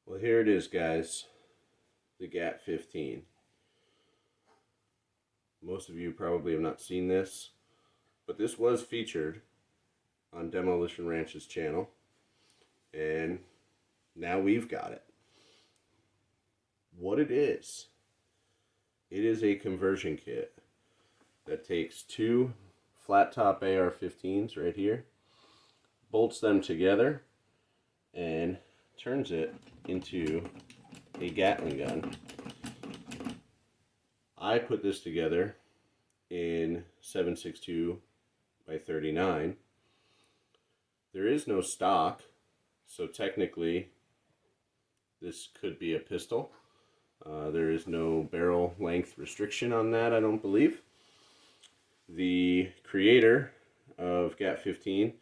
Well, here it is, guys. The AR15. Most of you probably have not seen this, but this was featured on Demolition Ranch's channel, and now we've got it. What it is a conversion kit that takes two flat top AR-15s right here, bolts them together, and turns it into a Gatling gun. I put this together in 7.62 by 39. There is no stock, so technically this could be a pistol. There is no barrel length restriction on that, I don't believe. The creator of AR15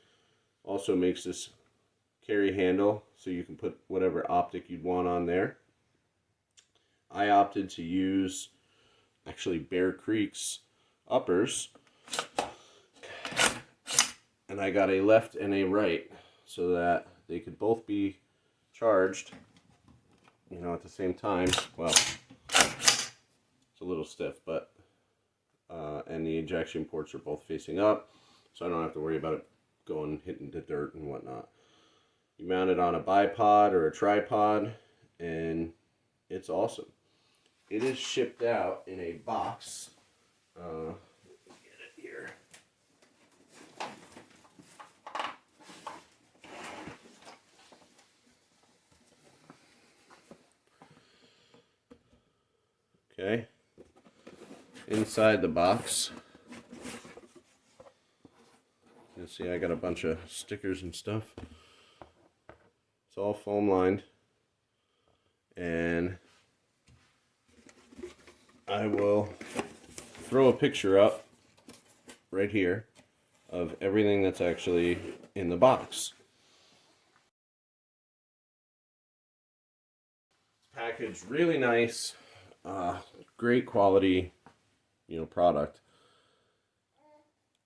also makes this carry handle so you can put whatever optic you'd want on there. I opted to use actually Bear Creek's uppers, and I got a left and a right so that they could both be charged, you know, at the same time. Well, it's a little stiff, but and the ejection ports are both facing up, so I don't have to worry about it hitting the dirt and whatnot. You mount it on a bipod or a tripod, and it's awesome. It is shipped out in a box. Get it here. Okay. Inside the box, you'll see I got a bunch of stickers and stuff. It's all foam lined, and I will throw a picture up right here of everything that's actually in the box. It's packaged really nice, great quality, you know, product.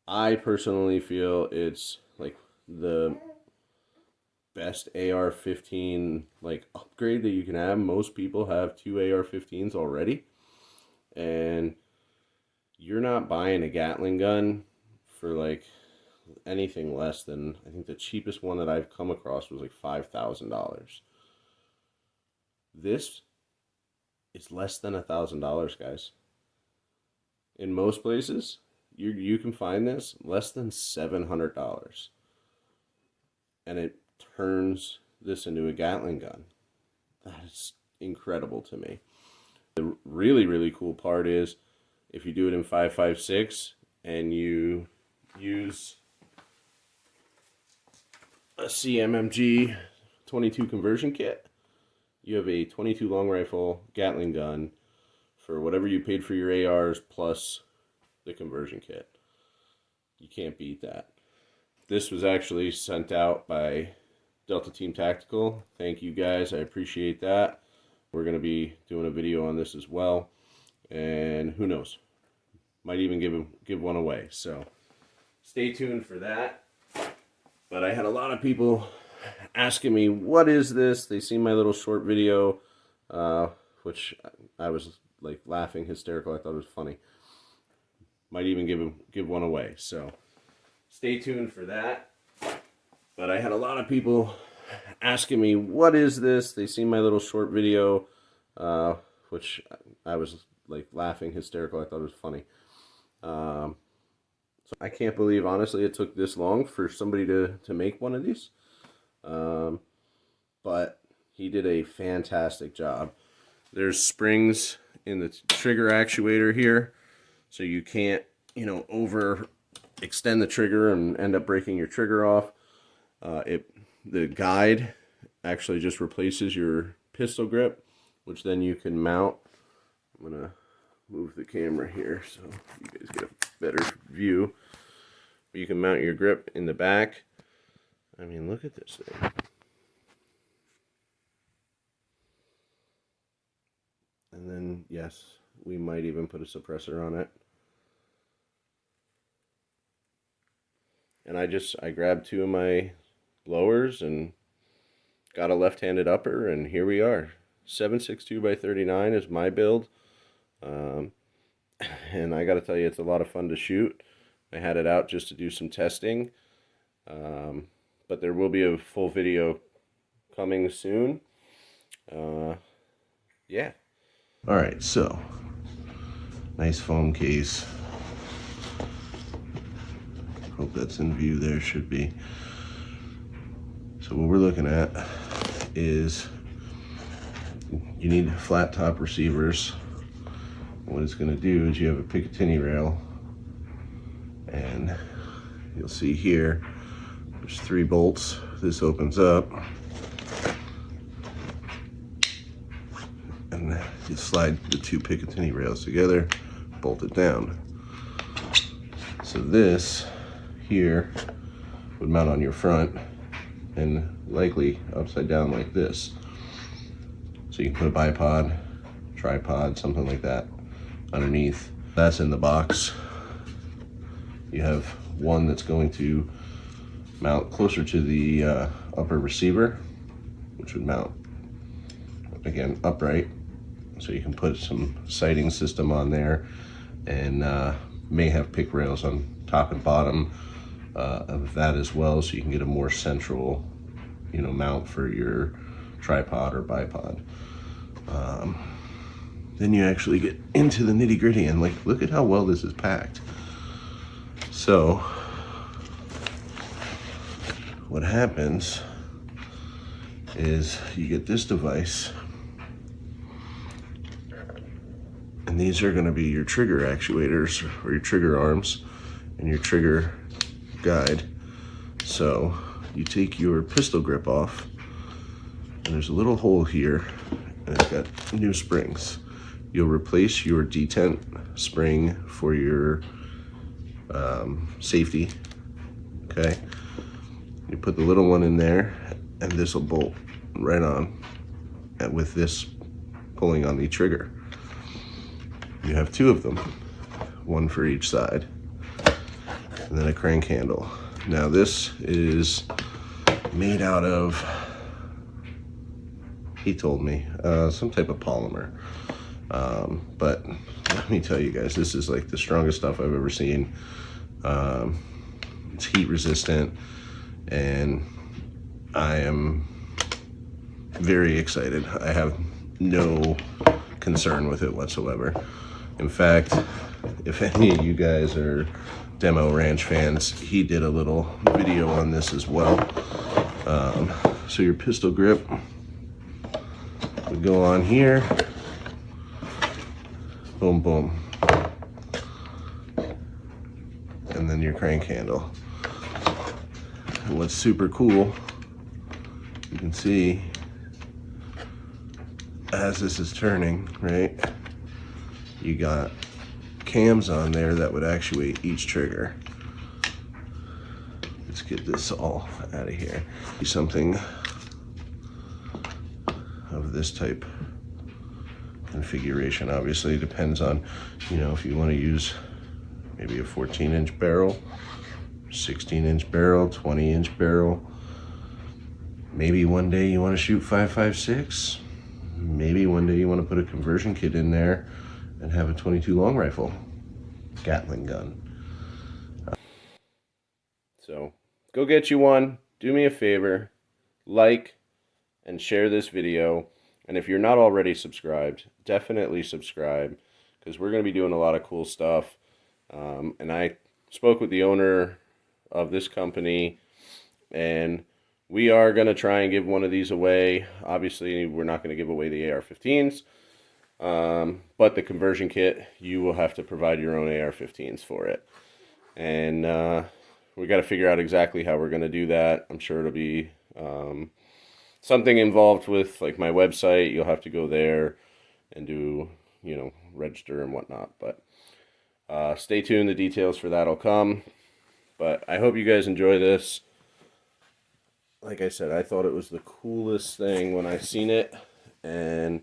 I personally feel it's like the best AR-15 like upgrade that you can have. Most people have two AR-15s already, and you're not buying a Gatling gun for like anything less than, I think the cheapest one that I've come across was like $5,000. This is less than $1,000, guys. In most places, you can find this less than $700, and it turns this into a Gatling gun. That is incredible to me. The really, really cool part is if you do it in 5.56 and you use a CMMG 22 conversion kit, you have a 22 long rifle Gatling gun for whatever you paid for your ARs plus the conversion kit. You can't beat that. This was actually sent out by Delta Team Tactical. Thank you guys, I appreciate that. We're going to be doing a video on this as well, and who knows, might even give one away, so stay tuned for that. But I had a lot of people asking me, what is this? They see my little short video, which I was like laughing hysterical. I thought it was funny. Might even give one away, so stay tuned for that. But I had a lot of people asking me, what is this? They see my little short video, which I was like laughing hysterical. I thought it was funny. So I can't believe, honestly, it took this long for somebody to make one of these. But he did a fantastic job. There's springs in the trigger actuator here, so you can't, you know, extend the trigger and end up breaking your trigger off. The guide actually just replaces your pistol grip, which then you can mount. I'm gonna move the camera here so you guys get a better view. You can mount your grip in the back. I mean, look at this thing. And then, yes, we might even put a suppressor on it. And I grabbed two of my lowers and got a left-handed upper, and here we are. 7.62 by 39 is my build. And I got to tell you, it's a lot of fun to shoot. I had it out just to do some testing. But there will be a full video coming soon. Yeah. All right, so nice foam case. Hope that's in view there, should be. So what we're looking at is you need flat top receivers. What it's going to do is you have a Picatinny rail, and you'll see here there's 3 bolts. This opens up, and you slide the 2 Picatinny rails together, bolt it down. So this here would mount on your front and likely upside down like this. So you can put a bipod, tripod, something like that underneath. That's in the box. You have one that's going to mount closer to the upper receiver, which would mount, again, upright. So you can put some sighting system on there, and may have pick rails on top and bottom of that as well, so you can get a more central, mount for your tripod or bipod. Then you actually get into the nitty gritty, and look at how well this is packed. So what happens is you get this device, and these are going to be your trigger actuators, or your trigger arms, and your trigger guide. So you take your pistol grip off, and there's a little hole here, and it's got new springs. You'll replace your detent spring for your safety, okay? You put the little one in there, and this will bolt right on, and with this pulling on the trigger. You have 2 of them, one for each side, and then a crank handle. Now this is made out of, he told me, some type of polymer. But let me tell you guys, this is like the strongest stuff I've ever seen. It's heat resistant, and I am very excited. I have no concern with it whatsoever. In fact, if any of you guys are Demo Ranch fans, he did a little video on this as well. So your pistol grip would go on here, boom, boom, and then your crank handle. And what's super cool, you can see as this is turning, right, you got cams on there that would actuate each trigger. Let's get this all out of here. Something of this type configuration obviously depends on, if you want to use maybe a 14-inch barrel, 16-inch barrel, 20-inch barrel. Maybe one day you want to shoot 5.56. Maybe one day you want to put a conversion kit in there and have a 22 long rifle Gatling gun. So go get you one. Do me a favor, like and share this video. And if you're not already subscribed, definitely subscribe, because we're going to be doing a lot of cool stuff. And I spoke with the owner of this company, and we are going to try and give one of these away. Obviously, we're not going to give away the AR-15s, but the conversion kit, you will have to provide your own AR-15s for it. And we got to figure out exactly how we're going to do that. I'm sure it'll be something involved with like my website. You'll have to go there and do, register and whatnot. But stay tuned. The details for that will come. But I hope you guys enjoy this. Like I said, I thought it was the coolest thing when I seen it, and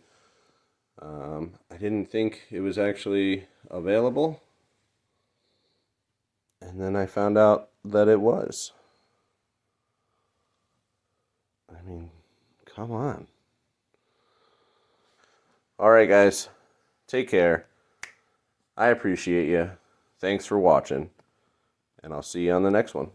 I didn't think it was actually available, and then I found out that it was. I mean, Come on. All right, guys. Take care. I appreciate you. Thanks for watching. And I'll see you on the next one.